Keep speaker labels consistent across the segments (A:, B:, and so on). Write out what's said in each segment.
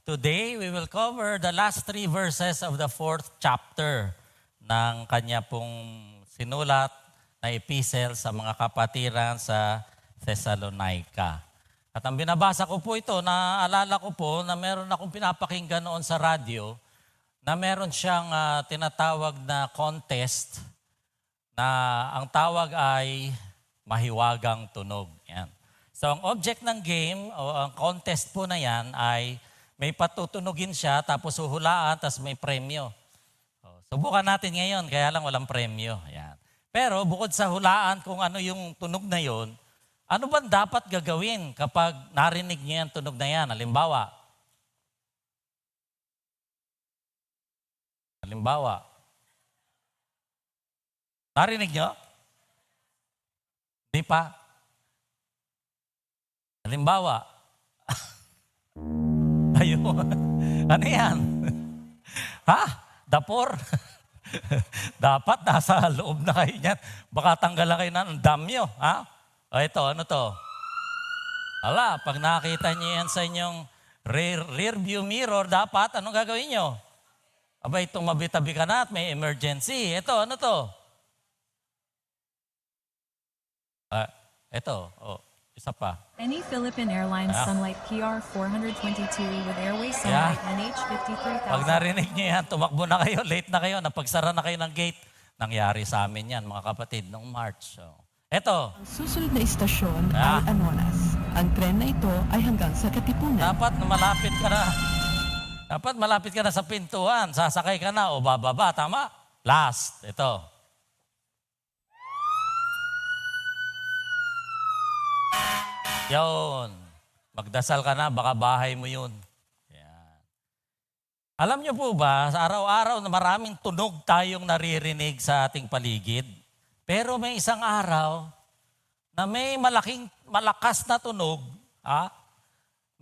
A: Today, we will cover the last 3 verses of the 4th chapter ng kanya pong sinulat na epistle sa mga kapatiran sa Thessalonica. At ang binabasa ko po ito, naalala ko po na meron akong pinapakinggan noon sa radyo na meron siyang tinatawag na contest na ang tawag ay mahiwagang tunog. Yan. So ang object ng game o ang contest po na yan ay may patutunugin siya, tapos huhulaan, tapos may premyo. Subukan natin ngayon, kaya lang walang premyo. Yan. Pero bukod sa hulaan kung ano yung tunog na yon, ano ba dapat gagawin kapag narinig niyo yung tunog na yan? Halimbawa, narinig niyo? Di pa? Halimbawa, ayun. Ano yan? Ha? Dapor? Dapat nasa loob na kayo niyan. Baka tanggalan kayo ng damyo. Ha? O ito, ano to? Ala, pag nakita niyo yan sa inyong rear view mirror, dapat anong gagawin niyo? Aba, itong mabitabi ka na at may emergency. Ito, ano to? Ito, isa pa.
B: Any Philippine Airlines Sunlight PR-422 with Airways Sunlight NH53,000.
A: Pag narinig niyo yan, tumakbo na kayo, late na kayo, napagsara na kayo ng gate. Nangyari sa amin yan, mga kapatid, noong March. So, eto.
C: Ang susunod na istasyon ay Anonas. Ang tren na ito ay hanggang sa Katipunan.
A: Dapat malapit ka na. Dapat malapit ka na sa pintuan. Sasakay ka na o bababa. Tama? Last. Ito. Yun. Magdasal ka na, baka bahay mo yun. Yan. Alam niyo po ba, sa araw-araw na maraming tunog tayong naririnig sa ating paligid. Pero may isang araw na may malakas na tunog,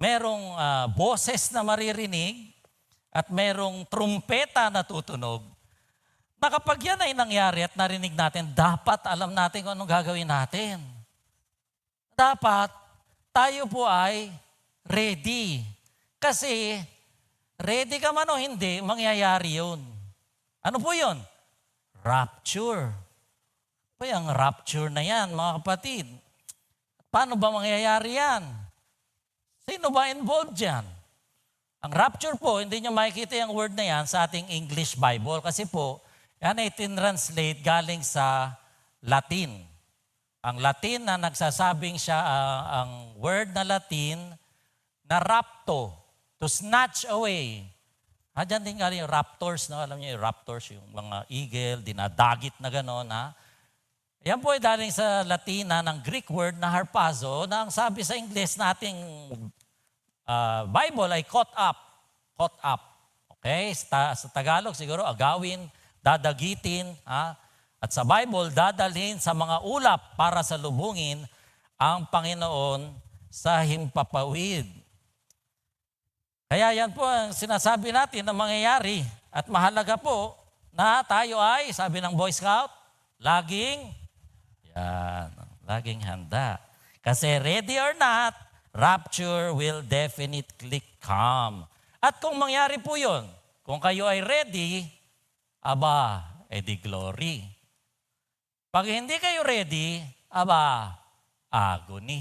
A: merong boses na maririnig at merong trumpeta na tutunog. Na kapag yan ay nangyari at narinig natin, dapat alam natin kung anong gagawin natin. Dapat tayo po ay ready. Kasi ready ka man o hindi, mangyayari yun. Ano po yun? Rapture. Ano yung rapture na yan, mga kapatid? Paano ba mangyayari yan? Sino ba involved dyan? Ang rapture po, hindi nyo makikita yung word na yan sa ating English Bible kasi po, yan ay tinranslate galing sa Latin. Ang Latin na nagsasabing siya, ang word na Latin na rapto, to snatch away. Diyan din galing yung raptors, no? Alam niyo yung raptors, yung mga eagle, dinadagit na gano'n. Yan po ay daling sa Latina ng Greek word na harpazo, na ang sabi sa English nating Bible ay caught up. Caught up. Okay? Sa Tagalog siguro, agawin, dadagitin, At sa Bible, dadalhin sa mga ulap para salubungin ang Panginoon sa himpapawid. Kaya yan po ang sinasabi natin na mangyayari. At mahalaga po na tayo ay, sabi ng Boy Scout, laging handa. Kasi ready or not, rapture will definitely come. At kung mangyari po yun, kung kayo ay ready, edi glory. Pag hindi kayo ready, agony.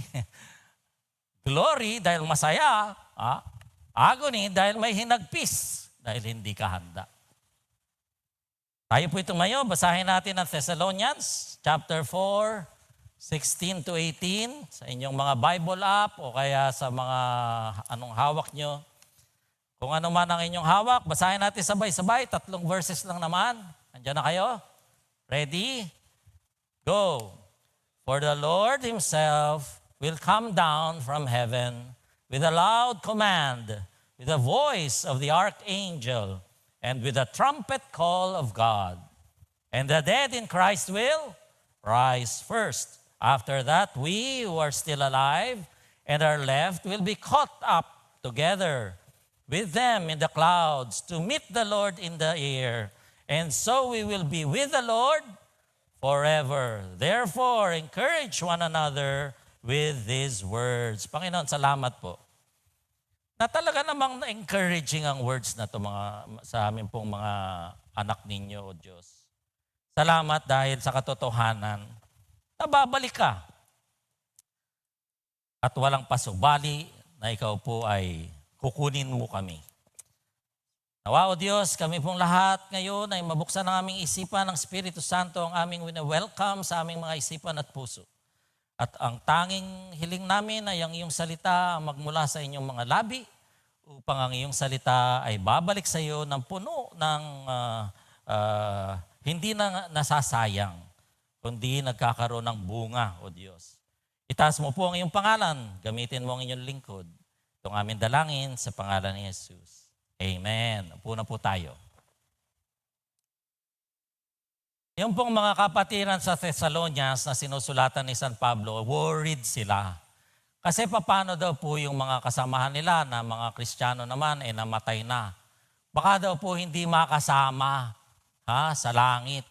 A: Glory dahil masaya, agony dahil may hinagpis, dahil hindi ka handa. Tayo po ito ngayon, basahin natin ang Thessalonians, chapter 4, 16 to 18, sa inyong mga Bible app o kaya sa mga anong hawak nyo. Kung ano man ang inyong hawak, basahin natin sabay-sabay, 3 verses lang naman. Andiyan na kayo? Ready? Go. For the Lord himself will come down from heaven with a loud command, with the voice of the archangel, and with the trumpet call of God. And the dead in Christ will rise first. After that, we who are still alive and are left will be caught up together with them in the clouds to meet the Lord in the air. And so we will be with the Lord forever. Therefore, encourage one another with these words. Panginoon, salamat po. na talaga namang encouraging ang words na to sa amin pong mga anak ninyo, O Diyos. Salamat dahil sa katotohanan na babalik ka at walang pasubali na ikaw po ay kukunin mo kami. Nawa, O Diyos, kami pong lahat ngayon ay mabuksan ang aming isipan ng Espiritu Santo, ang aming welcome sa aming mga isipan at puso. At ang tanging hiling namin ay ang iyong salita magmula sa inyong mga labi upang ang iyong salita ay babalik sa iyo ng puno ng hindi na nasasayang, kundi nagkakaroon ng bunga, O Diyos. Itaas mo po ang iyong pangalan, gamitin mo ang inyong lingkod. Itong aming dalangin sa pangalan ni Jesus. Amen. Upo na po tayo. Yung pong mga kapatiran sa Thessalonians na sinusulatan ni San Pablo, worried sila. Kasi paano daw po yung mga kasamahan nila na mga Kristiyano naman namatay na. Baka daw po hindi makasama sa langit.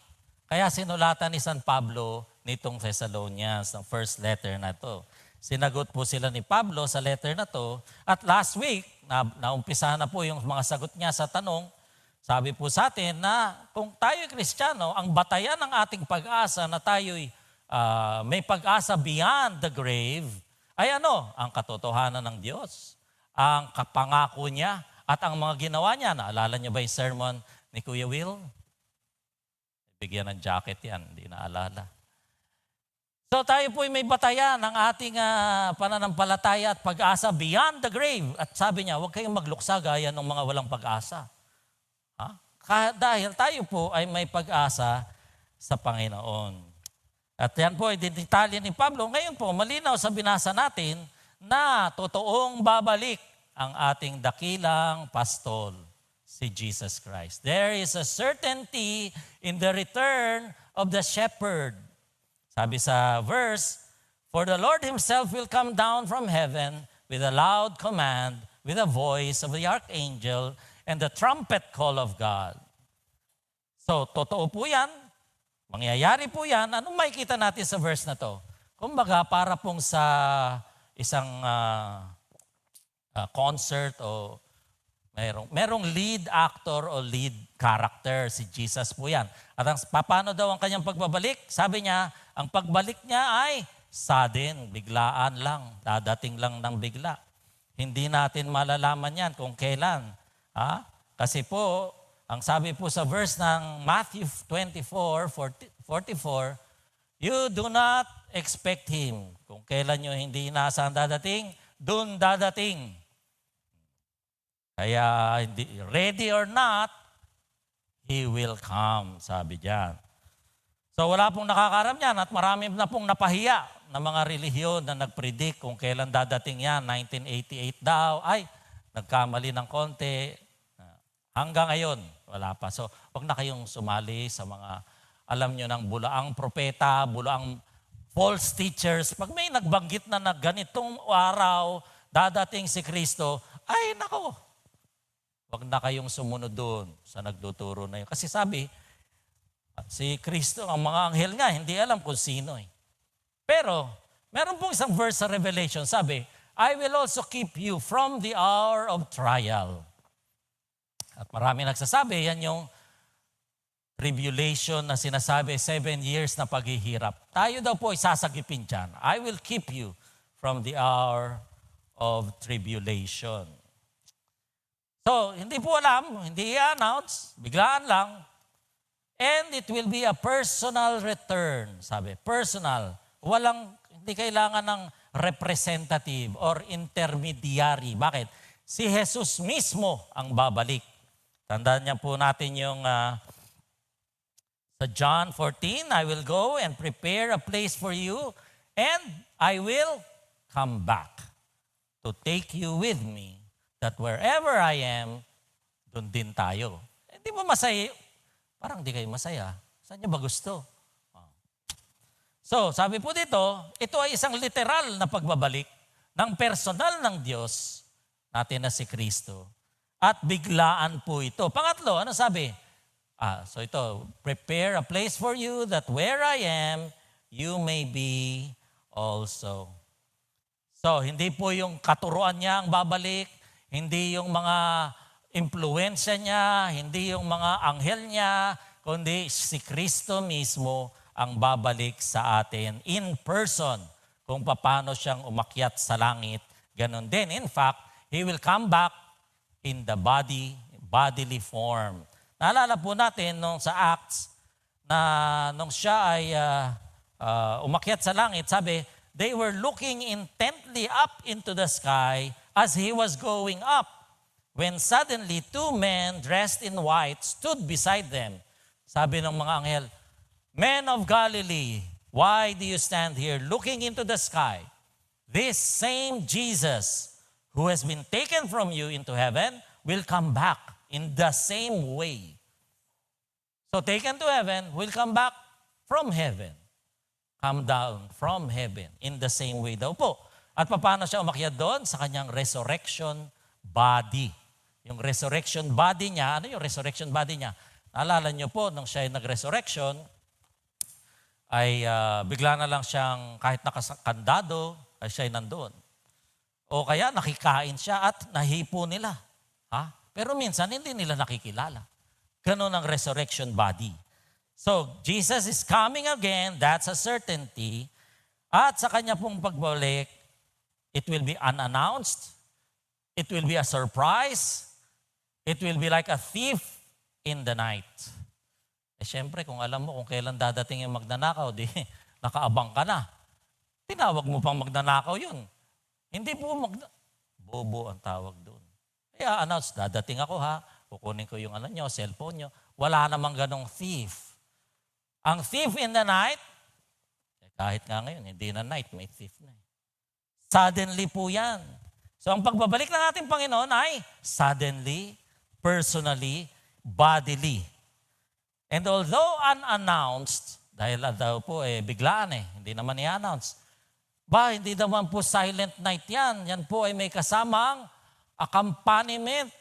A: Kaya sinulatan ni San Pablo nitong Thessalonians, ng first letter na to. Sinagot po sila ni Pablo sa letter na to. At last week, naumpisa na po yung mga sagot niya sa tanong. Sabi po sa atin na kung tayo'y Kristiyano, ang batayan ng ating pag-asa na tayo'y may pag-asa beyond the grave, ay ang katotohanan ng Diyos, ang kapangako niya at ang mga ginawa niya. Naalala niyo ba yung sermon ni Kuya Will? Bigyan ng jacket yan, hindi naalala. So tayo po'y may batayan ng ating pananampalataya at pag-asa beyond the grave. At sabi niya, huwag kayong magluksa gaya ng mga walang pag-asa. Dahil tayo po ay may pag-asa sa Panginoon. At yan po ay dinetalye ni Pablo. Ngayon po, malinaw sa binasa natin na totoong babalik ang ating dakilang pastol, si Jesus Christ. There is a certainty in the return of the shepherd. Sabi sa verse, "For the Lord himself will come down from heaven with a loud command, with a voice of the archangel, and the trumpet call of God." So, totoo po yan. Mangyayari po yan. Anong makikita natin sa verse na to? Kumbaga, para pong sa isang concert o merong lead actor o lead character, si Jesus po yan. At paano daw ang kanyang pagbabalik? Sabi niya, ang pagbalik niya ay sudden, biglaan lang, dadating lang ng bigla. Hindi natin malalaman yan kung kailan. Kasi po, ang sabi po sa verse ng Matthew 24:44, you do not expect Him. Kung kailan nyo hindi inaasahan dadating, dun dadating. Kaya ready or not, He will come, sabi diyan. So wala pong nakakaram yan at marami na pong napahiya na mga relihiyon na nagpredict kung kailan dadating yan. 1988 daw, nagkamali ng konti. Hanggang ngayon, wala pa. So, huwag na kayong sumali sa mga, alam nyo, ng bulaang propeta, bulaang false teachers. Pag may nagbanggit na ganitong araw, dadating si Kristo, ay nako, huwag na kayong sumunod doon sa nagtuturo na yun. Kasi sabi, si Kristo, ang mga anghel nga, hindi alam kung sino eh. Pero, meron pong isang verse sa Revelation, sabi, I will also keep you from the hour of trial. At marami nagsasabi, yan yung tribulation na sinasabi, 7 years na paghihirap. Tayo daw po ay sasagipin dyan. I will keep you from the hour of tribulation. So, hindi po alam, hindi i-announce, biglaan lang. And it will be a personal return. Sabi, personal. Hindi kailangan ng representative or intermediary. Bakit? Si Jesus mismo ang babalik. Tandaan niya po natin yung sa John 14, I will go and prepare a place for you and I will come back to take you with me that wherever I am, doon din tayo. Hindi mo masaya? Parang di kayo masaya. Saan niyo ba gusto? So, sabi po dito, ito ay isang literal na pagbabalik ng personal ng Diyos natin na si Kristo. At biglaan po ito. Pangatlo, ano sabi? So ito, prepare a place for you that where I am, you may be also. So, hindi po yung katuruan niya ang babalik, Hindi yung mga impluensya niya, hindi yung mga anghel niya, kundi si Kristo mismo ang babalik sa atin in person kung paano siyang umakyat sa langit. Ganon din. In fact, He will come back in the bodily form. Naalala po natin nung sa Acts na nung siya ay umakyat sa langit, sabi, they were looking intently up into the sky as He was going up. When suddenly 2 men dressed in white stood beside them. Sabi ng mga anghel, Men of Galilee, why do you stand here looking into the sky? This same Jesus who has been taken from you into heaven will come back in the same way. So taken to heaven, will come back from heaven. Come down from heaven in the same way daw po. At paano siya umakyat doon? Sa kanyang resurrection body. Yung resurrection body niya, ano yung resurrection body niya? Naalala niyo po, nung siya ay nag-resurrection, ay bigla na lang siyang kahit nakakandado, ay siya ay nandoon. O kaya nakikain siya at nahipo nila. Pero minsan hindi nila nakikilala. Ganun ang resurrection body. So, Jesus is coming again, that's a certainty. At sa kanya pong pagbalik, it will be unannounced. It will be a surprise. It will be like a thief in the night. Siyempre, kung alam mo kung kailan dadating yung magnanakaw, di nakaabang ka na. Tinawag mo pang magnanakaw yun. Hindi po bobo ang tawag doon. Kaya announce, dadating ako ha, kukunin ko yung cellphone nyo. Wala namang ganong thief. Ang thief in the night, kahit nga ngayon, hindi na night, may thief na. Suddenly po yan. So ang pagbabalik ng ating Panginoon ay suddenly, personally, bodily. And although unannounced, dahil daw po biglaan hindi naman i-announce. Hindi naman po silent night yan. Yan po ay may kasamang accompaniment.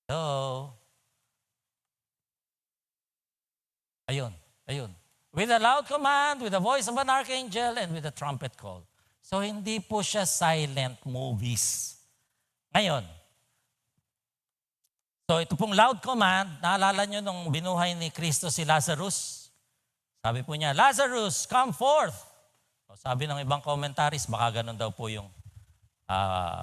A: Hello? Ayun. With a loud command, with the voice of an archangel, and with a trumpet call. So hindi po siya silent movies. Ngayon, so ito pong loud command, naalala nyo nung binuhay ni Kristo si Lazarus? Sabi po niya, Lazarus, come forth. So sabi ng ibang commentaries, baka ganun daw po yung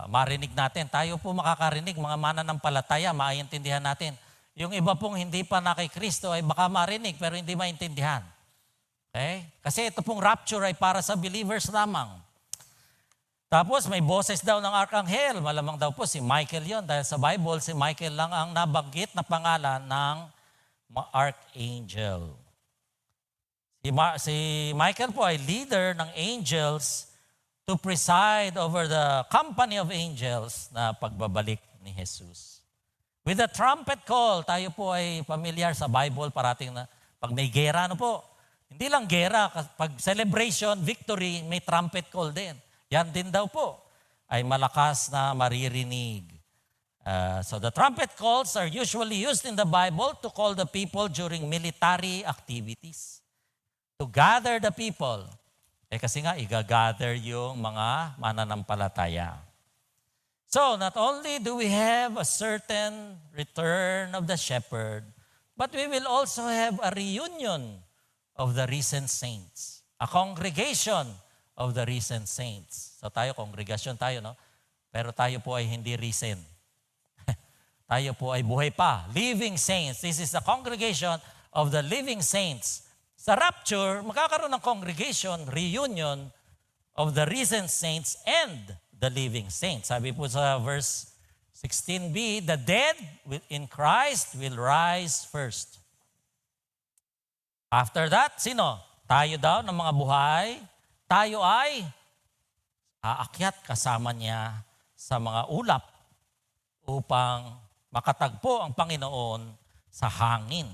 A: marinig natin. Tayo po makakarinig, mga mananampalataya, maiintindihan natin. Yung iba pong hindi pa na kay Kristo ay baka marinig pero hindi maintindihan. Okay? Kasi ito pong rapture ay para sa believers lamang. Tapos may boses daw ng arkanghel. Malamang daw po si Michael yon dahil sa Bible, si Michael lang ang nabanggit na pangalan ng archangel. Si Michael po ay leader ng angels to preside over the company of angels na pagbabalik ni Jesus. With the trumpet call, tayo po ay familiar sa Bible, parating na pag may gera, hindi lang gera, pag celebration, victory, may trumpet call din. Yan din daw po ay malakas na maririnig. So the trumpet calls are usually used in the Bible to call the people during military activities. To gather the people. Kasi nga, i-gather yung mga mananampalataya. So, not only do we have a certain return of the shepherd, but we will also have a reunion of the risen saints. A congregation of the risen saints. So tayo, kongregasyon tayo, no? Pero tayo po ay hindi risen. Tayo po ay buhay pa. Living saints. This is the congregation of the living saints. Sa rapture, magkakaroon ng congregation, reunion of the risen saints and the living saints. Sabi po sa verse 16b, the dead in Christ will rise first. After that, sino? Tayo daw ng mga buhay, tayo ay aakyat kasama niya sa mga ulap upang makatagpo ang Panginoon sa hangin.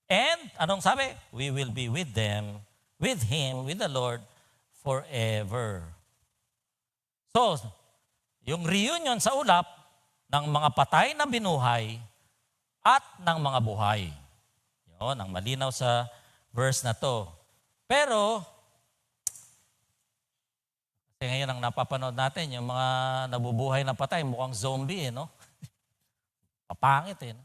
A: And, anong sabi? We will be with them, with Him, with the Lord, forever. So, yung reunion sa ulap ng mga patay na binuhay at ng mga buhay. Yun, ang malinaw sa verse na to. Pero, Kasi ngayon ang napapanood natin, yung mga nabubuhay na patay, mukhang zombie, no? Papangit, no?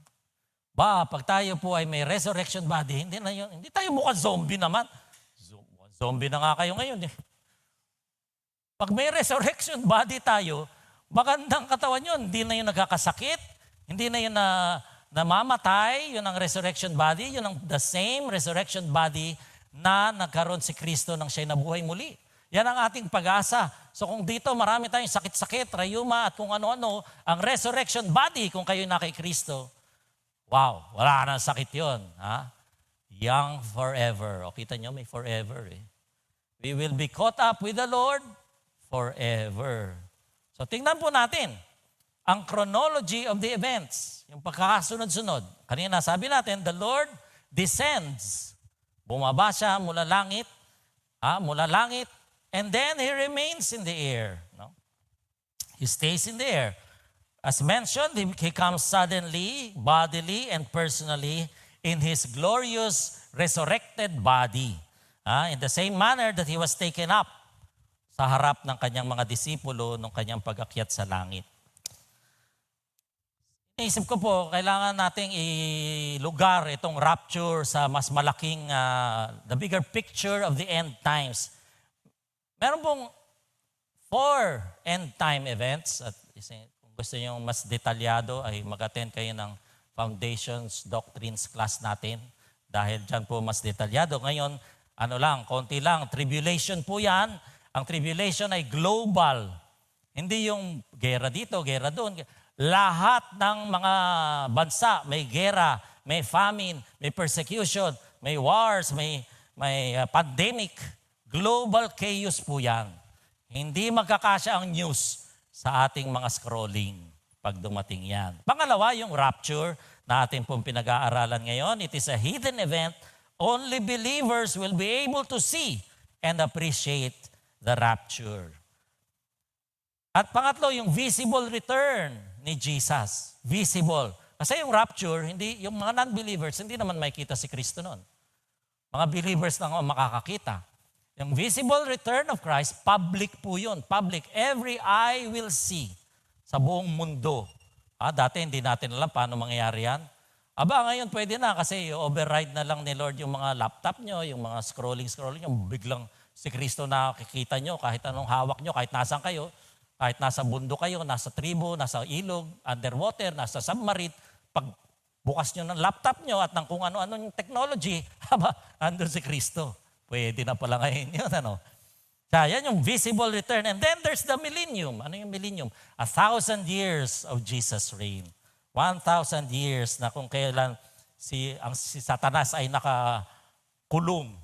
A: Pag tayo po ay may resurrection body, hindi tayo mukhang zombie naman. Zombie na nga kayo ngayon, eh. Pag may resurrection body tayo, magandang katawan yun. Hindi na yun nagkakasakit, hindi na yun namamatay, yun ang resurrection body, yun ang the same resurrection body na nagkaroon si Kristo nang siya'y nabuhay muli. Yan ang ating pag-asa. So kung dito marami tayong sakit-sakit, rayuma at kung ano-ano, ang resurrection body kung kayo na kay Kristo, wow, wala nang sakit yun. Ha? Young forever. O kita nyo, may forever eh. We will be caught up with the Lord forever. So tingnan po natin ang chronology of the events. Yung pagkakasunod-sunod. Kanina sabi natin, the Lord descends. Bumaba siya mula langit, and then He remains in the air. No? He stays in the air. As mentioned, He comes suddenly, bodily, and personally in His glorious resurrected body. In the same manner that He was taken up sa harap ng kanyang mga disipulo nung kanyang pag-akyat sa langit. Iisip ko po, kailangan nating ilugar itong rapture sa mas malaking, the bigger picture of the end times. Meron pong 4 end time events. At kung gusto nyo mas detalyado ay mag-attend kayo ng Foundations Doctrines class natin. Dahil dyan po mas detalyado. Ngayon, konti lang, tribulation po yan. Ang tribulation ay global. Hindi yung gera dito, gera doon. Lahat ng mga bansa, may gera, may famine, may persecution, may wars, may pandemic. Global chaos po yan. Hindi magkakasya ang news sa ating mga scrolling pag dumating yan. Pangalawa, yung rapture na ating pong pinag-aaralan ngayon. It is a hidden event. Only believers will be able to see and appreciate the rapture. At pangatlo, yung visible return ni Jesus. Visible. Kasi yung rapture, yung mga non-believers, hindi naman makikita si Kristo noon. Mga believers lang ang makakakita. Yung visible return of Christ, public po yun. Public. Every eye will see sa buong mundo. Dati hindi natin alam paano mangyayari yan. Ngayon pwede na kasi override na lang ni Lord yung mga laptop nyo, yung mga scrolling, yung biglang si Kristo na kikita nyo kahit anong hawak nyo, kahit nasan kayo, kahit nasa bundok kayo, nasa tribo, nasa ilog, underwater, nasa submarine, pag bukas nyo ng laptop nyo at ng kung ano-ano yung technology, andun si Kristo. Pwede na pala ngayon yun. Yan yung visible return. And then there's the millennium. Ano yung millennium? 1,000 years of Jesus' reign. 1,000 years na kung kailan si Satanas ay nakakulong.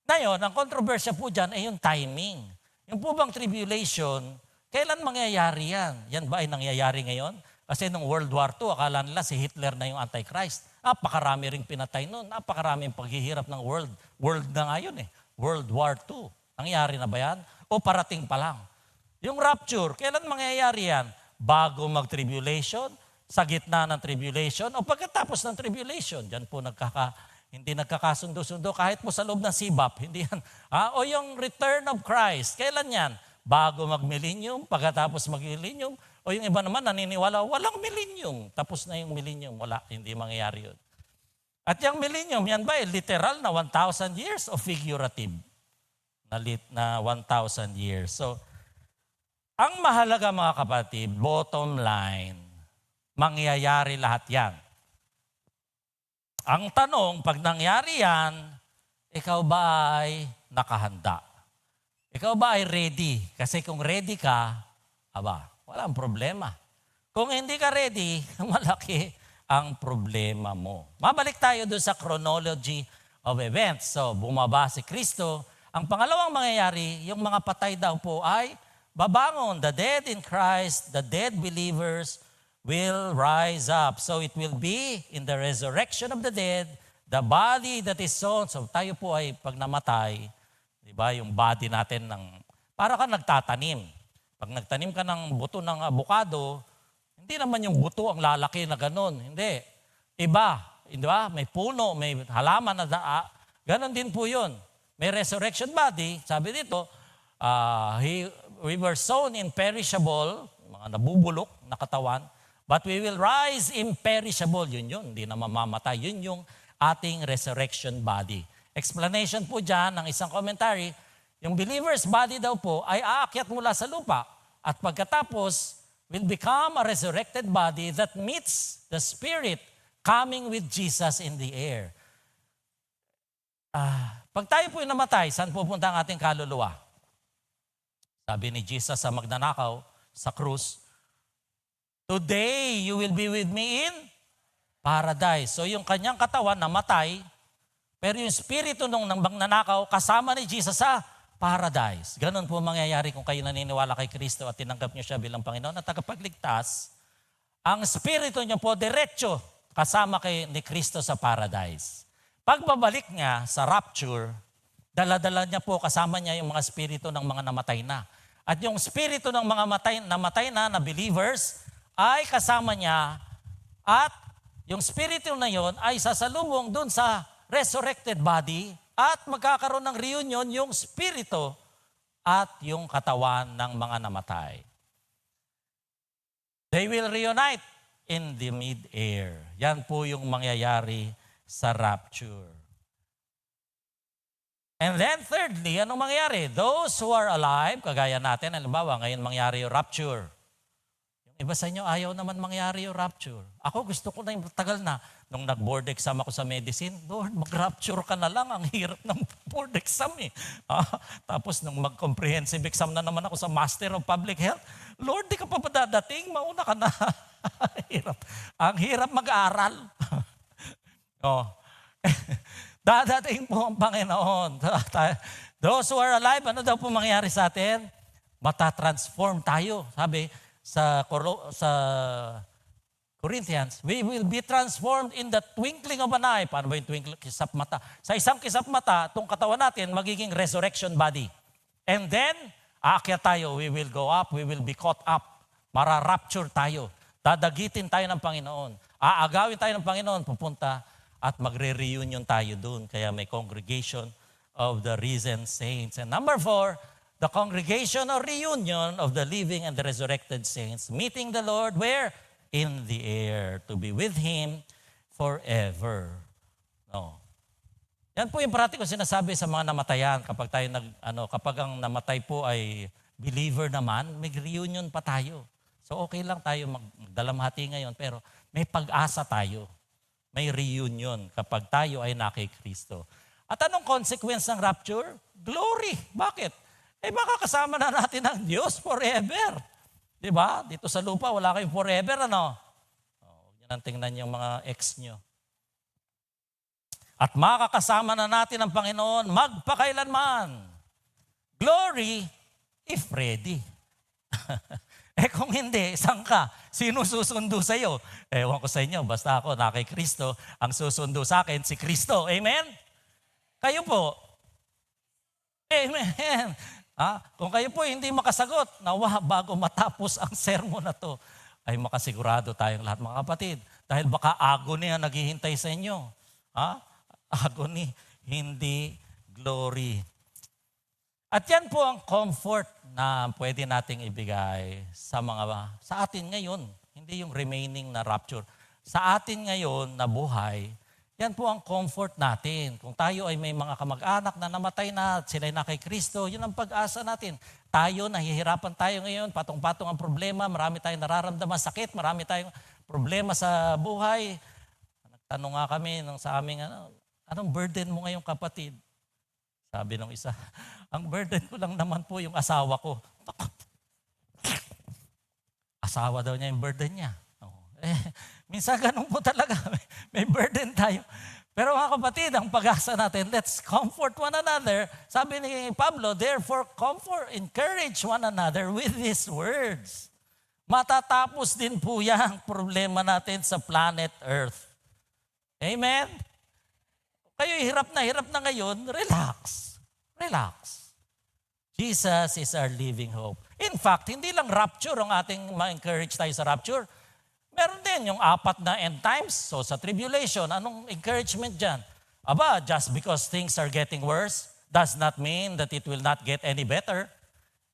A: Ngayon, ang kontrobersya po dyan ay yung timing. Yung po bang tribulation, kailan mangyayari yan? Yan ba ay nangyayari ngayon? Kasi nung World War II, akala nila si Hitler na yung Antichrist. Napakarami ring pinatay noon. Napakaraming paghihirap ng world. World na nga yun eh. World War II. Nangyari na ba yan? O parating pa lang? Yung rapture, kailan mangyayari yan? Bago mag-tribulation? Sa gitna ng tribulation? O pagkatapos ng tribulation? Diyan po hindi nagkakasundo-sundo kahit po sa loob ng sibap. Hindi yan. O yung return of Christ, kailan yan? Bago mag-millennium, pagkatapos mag-millennium, o yung iba naman naniniwala, walang millennium. Tapos na yung millennium, wala, hindi mangyayari yun. At yung millennium, yan ba literal na 1,000 years o figurative na 1,000 years? So, ang mahalaga mga kapatid, bottom line, mangyayari lahat yan. Ang tanong, pag nangyari yan, ikaw ba ay nakahanda? Ikaw ba ay ready? Kasi kung ready ka, walang problema. Kung hindi ka ready, malaki ang problema mo. Mabalik tayo doon sa chronology of events. So, bumaba si Kristo. Ang pangalawang mangyayari, yung mga patay daw po ay babangon. The dead in Christ, the dead believers will rise up. So, it will be in the resurrection of the dead, the body that is sown. So, tayo po ay pag namatay, di ba, yung body natin para ka nagtatanim. Pag nagtanim ka ng buto ng abukado, hindi naman yung buto ang lalaki na ganun. Hindi. Iba. Di ba? May puno, may halaman na ganon din po yun. May resurrection body. Sabi dito, we were sown in perishable, mga nabubulok na katawan, but we will rise imperishable. Yun, hindi na mamamatay. Yun yung ating resurrection body. Explanation po dyan ng isang commentary, yung believer's body daw po ay aakyat mula sa lupa at pagkatapos will become a resurrected body that meets the Spirit coming with Jesus in the air. Pag tayo po'y namatay, saan pupunta ang ating kaluluwa? Sabi ni Jesus sa magnanakaw, sa krus, "Today you will be with me in paradise." So yung kanyang katawan namatay, pero yung spirito nung magnanakaw kasama ni Jesus sa paradise. Ganun po mangyayari kung kayo naniniwala kay Kristo at tinanggap niyo siya bilang Panginoon at tagapagligtas. Ang spirito niyo po diretso kasama ni Kristo sa paradise. Pagbabalik niya sa rapture, dala-dala niya po kasama niya yung mga spirito ng mga namatay na. At yung spirito ng mga namatay na believers ay kasama niya at yung spirito na yon ay sasalubong dun sa resurrected body at magkakaroon ng reunion yung spirito at yung katawan ng mga namatay. They will reunite in the mid-air. Yan po yung mangyayari sa rapture. And then thirdly, anong mangyayari? Those who are alive, kagaya natin, halimbawa ngayon mangyari yung rapture. Yung iba sa inyo, ayaw naman mangyari yung rapture. Ako gusto ko na yung tagal na. Nung nag-board exam ako sa medicine, Lord, mag-rapture ka na lang. Ang hirap ng board exam eh. Tapos nung mag-comprehensive exam na naman ako sa Master of Public Health, Lord, di ka pa ba dadating? Mauna ka na. Hirap. Ang hirap mag-aral. Dadating po ang Panginoon. Those who are alive, ano daw po mangyayari sa atin? Matatransform tayo. Sabi sa Corinthians, we will be transformed in the twinkling of an eye. Paano ba yung twinkling? Kisap mata. Sa isang kisap mata, itong katawan natin, magiging resurrection body. And then, aakyat tayo. We will go up. We will be caught up. Mara-rapture tayo. Dadagitin tayo ng Panginoon. Aagawin tayo ng Panginoon. Pupunta at magre-reunion tayo dun. Kaya may congregation of the risen saints. And number 4, the congregation or reunion of the living and the resurrected saints, meeting the Lord where? In the air, to be with Him forever. No. Yan po yung parati ko sinasabi sa mga namatayan kapag kapag ang namatay po ay believer naman, may reunion pa tayo. So okay lang tayo magdalamhati ngayon, pero may pag-asa tayo. May reunion kapag tayo ay nakay Kristo. At anong consequence ng rapture? Glory. Bakit? Makakasama na natin ang Diyos forever. Diba? Dito sa lupa, wala kayong forever, ano? Huwag nyo nang tingnan yung mga ex nyo. At makakasama na natin ang Panginoon magpakailanman. Glory, if ready. Kung hindi, saan ka? Sino susundo sa iyo? Ewan ko sa inyo, basta ako na kay Kristo, ang susundo sa akin si Kristo. Amen? Kayo po. Amen. Kung kayo po hindi makasagot, nawa bago matapos ang sermon na to, ay makasigurado tayong lahat mga kapatid. Dahil baka agony ang naghihintay sa inyo. Agony, hindi glory. At yan po ang comfort na pwede nating ibigay sa atin ngayon. Hindi yung remaining na rapture. Sa atin ngayon na buhay, yan po ang comfort natin. Kung tayo ay may mga kamag-anak na namatay na at sila'y na kay Kristo, yun ang pag-asa natin. Tayo, nahihirapan tayo ngayon, patong-patong ang problema, marami tayong nararamdaman sakit, marami tayong problema sa buhay. Nagtanong nga kami sa aming, anong burden mo ngayong kapatid? Sabi nung isa, ang burden ko lang naman po yung asawa ko. Asawa daw niya yung burden niya. Minsan ganun po talaga. May burden tayo. Pero mga kapatid, ang pag-asa natin, let's comfort one another. Sabi ni Pablo, therefore comfort, encourage one another with these words. Matatapos din po yan problema natin sa planet Earth. Amen? Kayo hirap na ngayon, relax. Relax. Jesus is our living hope. In fact, hindi lang rapture ang ating ma-encourage tayo sa rapture. Meron din yung 4 na end times. So sa tribulation, anong encouragement dyan? Just because things are getting worse, does not mean that it will not get any better.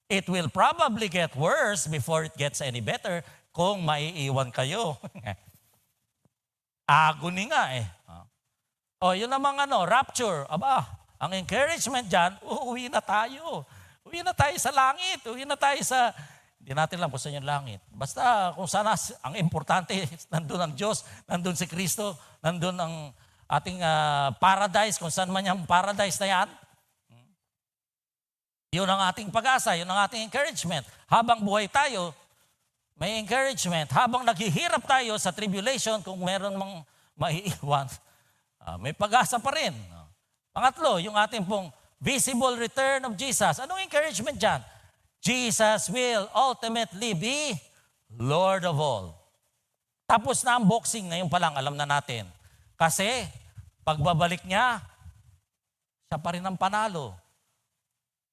A: It will probably get worse before it gets any better kung maiiwan kayo. Agony nga eh. O, yun namang rapture. Aba, ang encouragement dyan, uuwi na tayo. Uwi na tayo sa langit. Uwi na tayo sa... Hindi natin lang kung saan yung langit. Basta kung sana ang importante, nandun ang Diyos, nandun si Kristo, nandun ang ating paradise, kung saan man yung paradise na yan. Yun ang ating pag-asa, yun ang ating encouragement. Habang buhay tayo, may encouragement. Habang naghihirap tayo sa tribulation, kung meron mang maiiwan, may pag-asa pa rin. Pangatlo, yung ating pong visible return of Jesus. Anong encouragement dyan? Jesus will ultimately be Lord of all. Tapos na ang boxing, ngayon pa lang alam na natin. Kasi pagbabalik niya, siya pa rin ang panalo.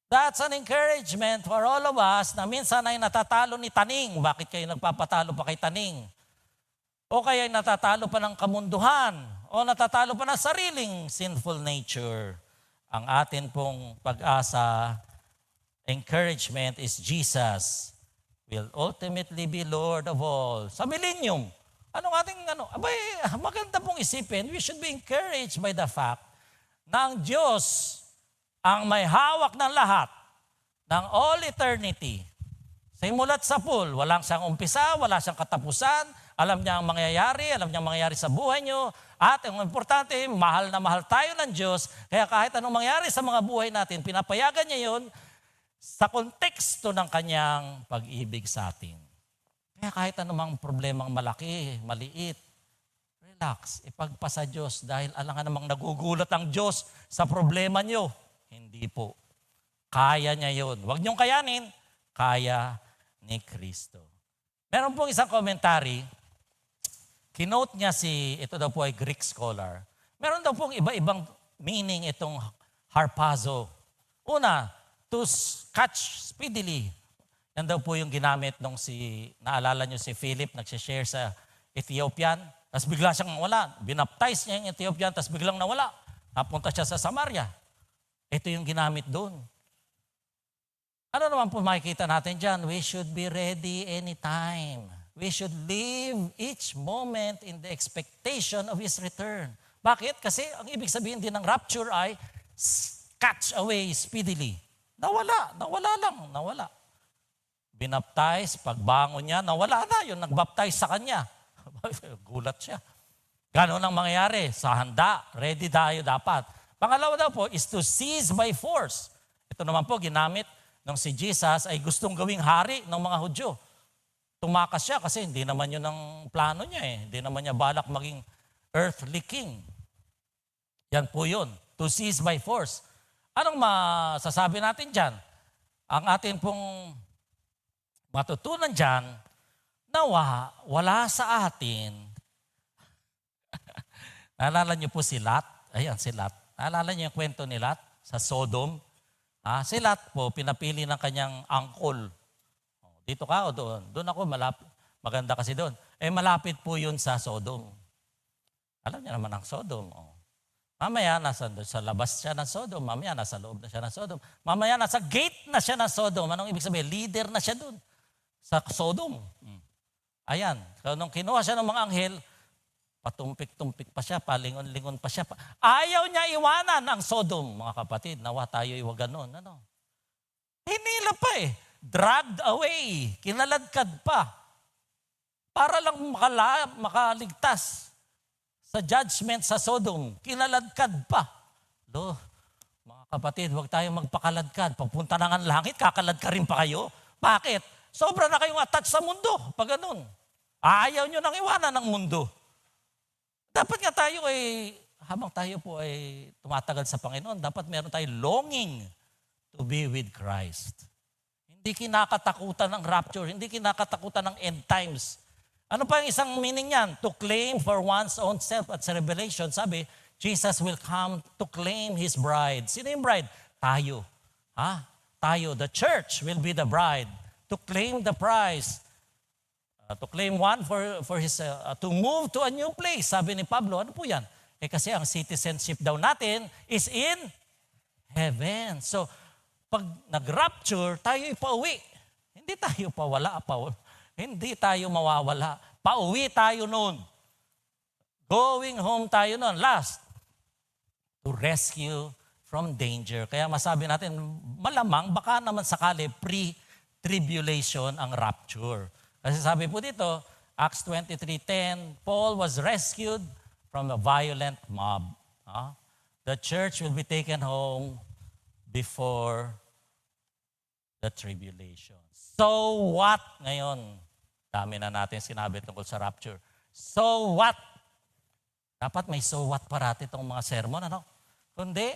A: That's an encouragement for all of us na minsan ay natatalo ni Taning. Bakit kayo nagpapatalo pa kay Taning? O kaya natatalo pa ng kamunduhan? O natatalo pa ng sariling sinful nature? Ang atin pong pag-asa, encouragement is Jesus will ultimately be Lord of all. Sa millennium, abay, maganda pong isipin, we should be encouraged by the fact na ang Diyos ang may hawak ng lahat, ng all eternity. Simulat sa pool, walang siyang umpisa, wala siyang katapusan, alam niya ang mangyayari sa buhay niyo, at ang importante, mahal na mahal tayo ng Diyos, kaya kahit anong mangyari sa mga buhay natin, pinapayagan niya yun sa konteksto ng kanyang pag-ibig sa atin. Kaya kahit anumang problemang malaki, maliit, relax, ipagpasa Diyos dahil alangan namang nagugulat ang Diyos sa problema nyo. Hindi po. Kaya niya yun. Huwag niyong kayanin, kaya ni Kristo. Meron pong isang commentary, kinote niya ito daw po ay Greek scholar, meron daw pong iba-ibang meaning itong harpazo. Una, to catch speedily. Yan daw po yung ginamit nung naalala nyo si Philip, nagsishare sa Ethiopian, tapos bigla siyang nawala. Binaptize niya yung Ethiopian, tapos biglang nawala. Napunta siya sa Samaria. Ito yung ginamit doon. Ano naman po makikita natin dyan? We should be ready anytime. We should live each moment in the expectation of His return. Bakit? Kasi ang ibig sabihin din ng rapture ay catch away speedily. Nawala. Binaptize, pagbangon niya, nawala na yung nagbaptize sa kanya. Gulat siya. Ganon ang mangyayari. Sa handa, ready tayo dapat. Pangalawa daw po is to seize by force. Ito naman po, ginamit nung si Jesus ay gustong gawing hari ng mga Hudyo. Tumakas siya kasi hindi naman yun ang plano niya eh. Hindi naman niya balak maging earthly king. Yan po yun. To seize by force. Anong masasabi natin dyan? Ang atin pong matutunan dyan, na wala sa atin. Naalala niyo po si Lot? Ayan, si Lot. Naalala niyo yung kwento ni Lot sa Sodom? Si Lot po, pinapili ng kanyang uncle. Dito ka o doon? Doon ako, malapit. Maganda kasi doon. Malapit po yun sa Sodom. Alam niyo naman ang Sodom. Mamaya, sa labas siya ng Sodom. Mamaya, nasa loob na siya ng Sodom. Mamaya, nasa gate na siya ng Sodom. Anong ibig sabihin? Leader na siya doon. Sa Sodom. Ayan. So, nung kinuha siya ng mga anghel, patumpik-tumpik pa siya, palingon-lingon pa siya. Ayaw niya iwanan ang Sodom, mga kapatid. Nawa tayo iwag ganun. Hinila pa eh. Dragged away. Kinaladkad pa. Para lang makaligtas sa judgment sa Sodom. Kinaladkad pa. Mga kapatid, huwag tayong magpakaladkad. Pagpunta na ng langit, kakaladka rin pa kayo. Bakit? Sobra na kayong attached sa mundo. Pag ganun. Ayaw nyo nang iwanan ng mundo. Dapat nga tayo habang tayo po ay tumatagal sa Panginoon, dapat meron tayong longing to be with Christ. Hindi kinakatakutan ng rapture, hindi kinakatakutan ng end times. Ano pa yung isang meaning niyan? To claim for one's own self at sa Revelation, sabi, Jesus will come to claim His bride. Sino yung bride? Tayo. Tayo, the church will be the bride. To claim the prize. To claim one for his, to move to a new place. Sabi ni Pablo, ano po yan? Kasi ang citizenship daw natin is in heaven. So, pag nag-rapture, tayo ipauwi. Hindi tayo hindi tayo mawawala. Pauwi tayo noon. Going home tayo noon. Last, to rescue from danger. Kaya masabi natin, malamang, baka naman sakali, pre-tribulation ang rapture. Kasi sabi po dito, Acts 23:10, Paul was rescued from a violent mob. The church will be taken home before the tribulation. So what? Ngayon, dami na natin sinabi tungkol sa rapture. So what? Dapat may so what parati itong mga sermon, ano? Kundi,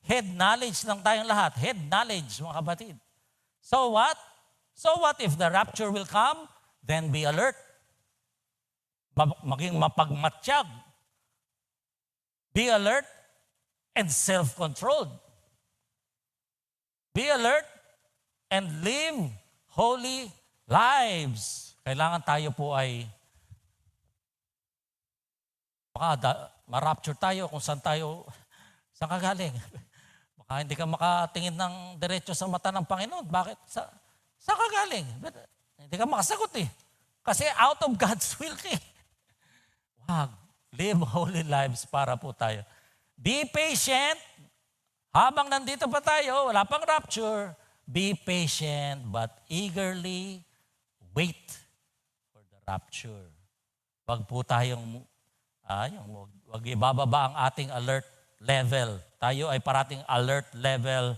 A: head knowledge lang tayong lahat. Head knowledge, mga kapatid. So what? So what if the rapture will come? Then be alert. Maging mapagmatsyag. Be alert and self-controlled. Be alert and live holy lives. Kailangan tayo po ay baka ma-rapture tayo kung saan ka galing. Baka hindi ka makatingin ng diretso sa mata ng Panginoon. Bakit? Saan ka galing? Hindi ka makasagot eh. Kasi out of God's will ka eh. Wag. Live holy lives para po tayo. Be patient. Habang nandito pa tayo, wala pang rapture, be patient but eagerly wait for the rapture. Wag po tayong wag ibababa ang ating alert level. Tayo ay parating alert level.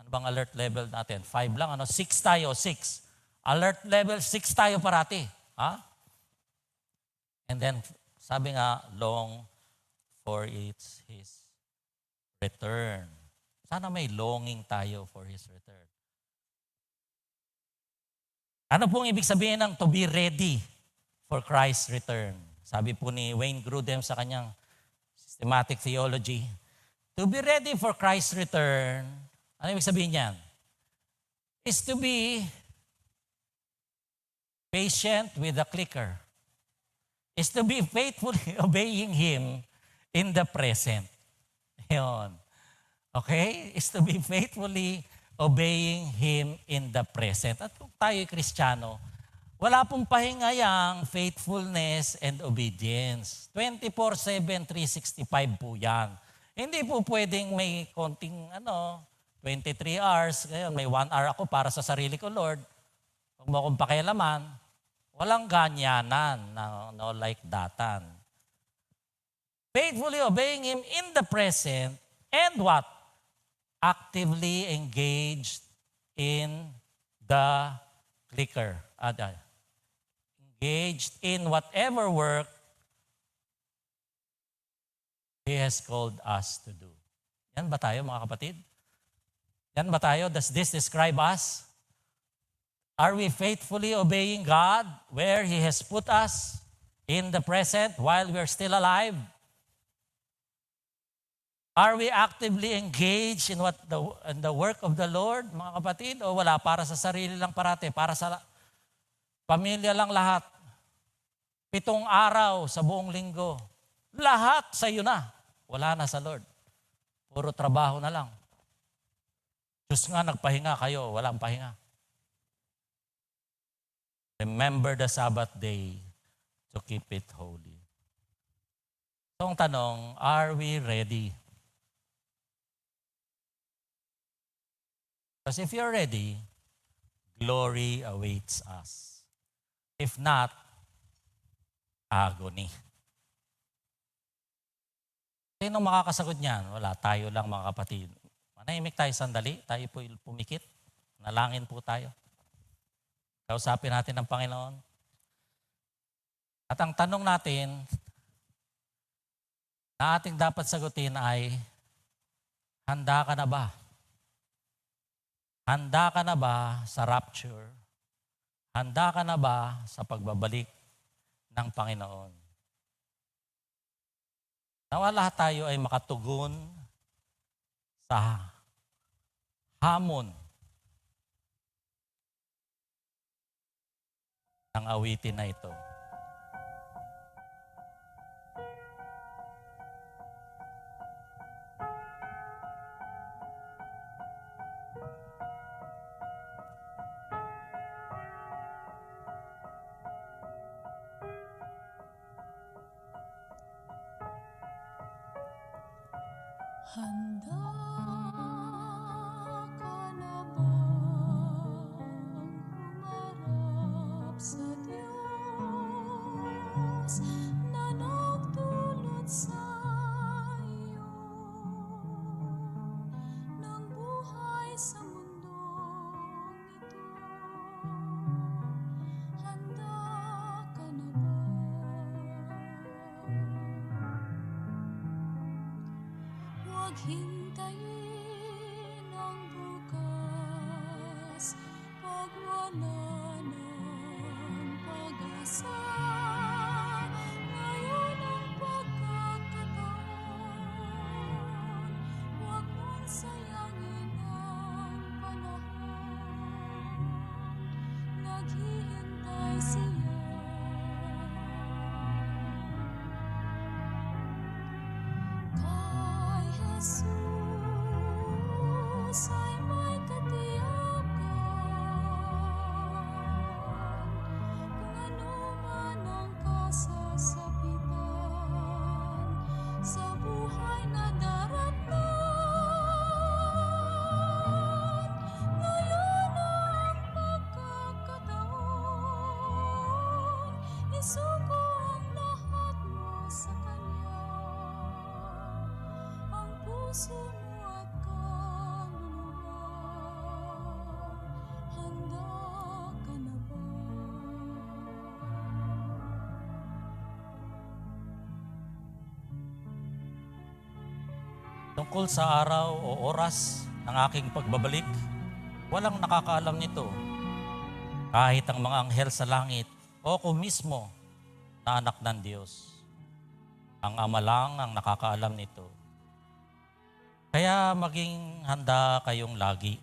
A: Ano bang alert level natin? 5 lang, 6 tayo, 6. Alert level 6 tayo parati. And then, sabi nga, long for his return. Sana may longing tayo for his return. Ano pong ibig sabihin ng to be ready for Christ's return? Sabi po ni Wayne Grudem sa kanyang systematic theology, to be ready for Christ's return, ano ibig sabihin niyan? Is to be patient with the clicker. Is to be faithfully obeying Him in the present. Yun. Okay? Is to be faithfully obeying Him in the present. At kung tayo'y Kristiyano, wala pong pahinga yang faithfulness and obedience. 24/7, 365 po yan. Hindi po pwedeng may konting 23 hours, ngayon may 1 hour ako para sa sarili ko, Lord. Huwag mo akong pakialaman. Walang ganyanan, no like datan. Faithfully obeying Him in the present and what? Actively engaged in the clicker. Engaged in whatever work He has called us to do. Yan ba tayo, mga kapatid? Yan ba tayo? Does this describe us? Are we faithfully obeying God where He has put us in the present while we're still alive? Are we actively engaged in the work of the Lord, mga kapatid? O wala, para sa sarili lang parate, para sa pamilya lang lahat? 7 araw sa buong linggo. Lahat sa iyo na. Wala na sa Lord. Puro trabaho na lang. Diyos nga, nagpahinga kayo, walang pahinga. Remember the Sabbath day to keep it holy. So ang tanong, are we ready? Because if you're ready, glory awaits us. If not, agony. Sino makakasagot niyan? Wala, tayo lang mga kapatid. Manahimik tayo sandali, tayo po pumikit. Nalangin po tayo. Kausapin natin ang Panginoon. At ang tanong natin na ating dapat sagutin ay, handa ka na ba? Handa ka na ba sa rapture? Handa ka na ba sa pagbabalik ng Panginoon? Nawa lahat tayo ay makatugon sa hamon ng awitin na ito.
D: Handa ka na bang humarap sa Diyos na nagdulot sa iyo ng buhay sa mundong ito? Handa ka na ba? Huwag hintayin ang bukas pag wala ng pag-asa. Ngayon ang pagkakataon, huwag mong sayangin ang panahon. Naghihintay siya. Kay Jesus ay may katiyakan, kung ano man ang kasasapitan sa buhay na daratnan. Ngayon ang pagkakataon, isuko ang lahat mo sa Kanya, ang puso mo at kaluluwa. Handa ka na ba?
A: Tungkol sa araw o oras ng aking pagbabalik, walang nakakaalam nito. Kahit ang mga anghel sa langit o ako mismo na anak ng Diyos. Ang Ama lang ang nakakaalam nito. Kaya maging handa kayong lagi.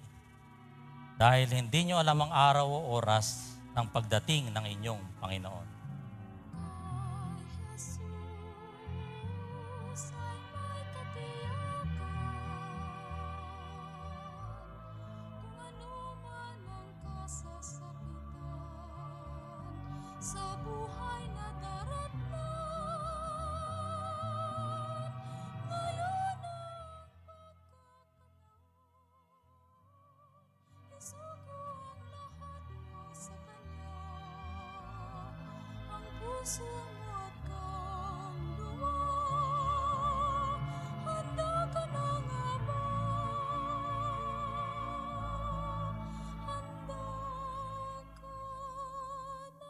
A: Dahil hindi nyo alam ang araw o oras ng pagdating ng inyong Panginoon.
D: Kay Jesus ay may katiyakan, kung ano man ang kasasapitan sa buhay na daratnan. Ngayon ang pagkakataon, isuko ang lahat mo sa Kanya, ang puso mo at kaluluwa. Handa ka na nga ba? Handa ka na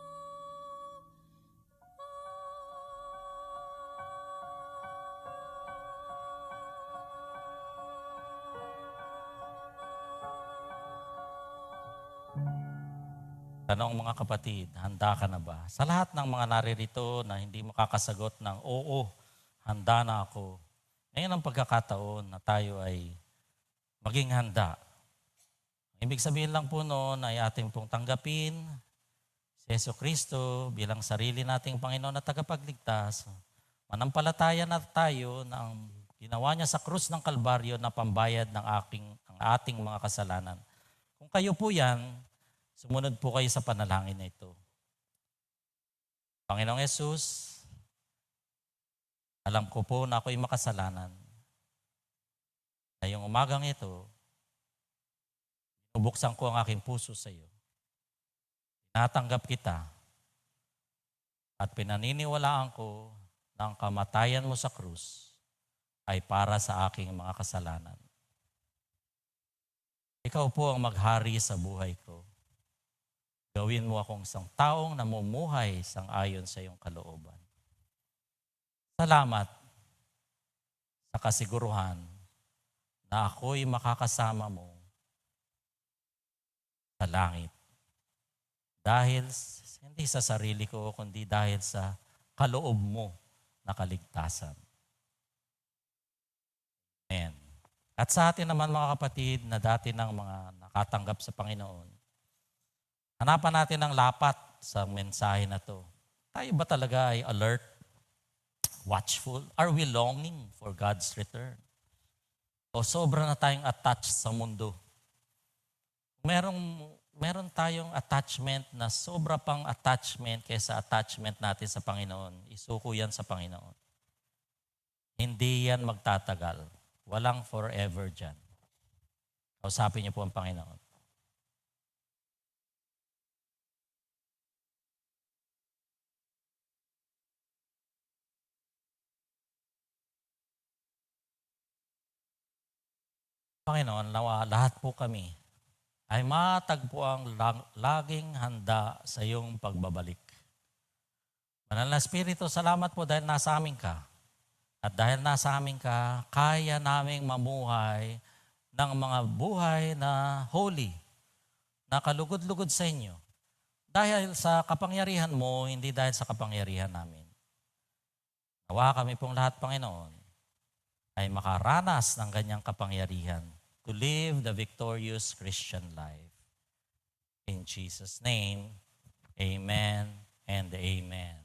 A: Tanong mga kapatid, handa ka na ba? Sa lahat ng mga naririto na hindi makakasagot ng oo, handa na ako. Ngayon ang pagkakataon na tayo ay maging handa. Ibig sabihin lang po noon ay ating pong tanggapin si Jesucristo bilang sarili nating Panginoon at tagapagligtas. Manampalataya na tayo na ang ginawa niya sa krus ng Kalbaryo na pambayad ng ating mga kasalanan. Kung kayo po yan, sumunod po kayo sa panalangin na ito. Panginoong Yesus, alam ko po na ako'y makasalanan. Ngayong umagang ito, binubuksan ko ang aking puso sa iyo. Tinatanggap kita at pinaniniwalaan ko na ang kamatayan mo sa krus ay para sa aking mga kasalanan. Ikaw po ang maghari sa buhay ko. Gawin mo akong isang taong namumuhay sang-ayon sa iyong kalooban. Salamat sa kasiguruhan na ako'y makakasama mo sa langit. Dahil hindi sa sarili ko, kundi dahil sa kaloob mo na kaligtasan. Amen. At sa atin naman mga kapatid na dati ng mga nakatanggap sa Panginoon, hanapan natin ang lapat sa mensahe na to. Tayo ba talaga ay alert, watchful? Are we longing for God's return? O sobra na tayong attached sa mundo? Meron tayong attachment na sobra pang attachment kaysa attachment natin sa Panginoon. Isuko yan sa Panginoon. Hindi yan magtatagal. Walang forever dyan. Kausapin niyo po ang Panginoon. Panginoon, nawa lahat po kami ay matagpo ang laging handa sa iyong pagbabalik. Banal na Espiritu, salamat po dahil nasa amin ka. At dahil nasa amin ka, kaya naming mamuhay ng mga buhay na holy, na kalugod-lugod sa inyo. Dahil sa kapangyarihan mo, hindi dahil sa kapangyarihan namin. Nawa kami pong lahat, Panginoon, ay makaranas ng ganyang kapangyarihan to live the victorious Christian life. In Jesus' name, amen and amen.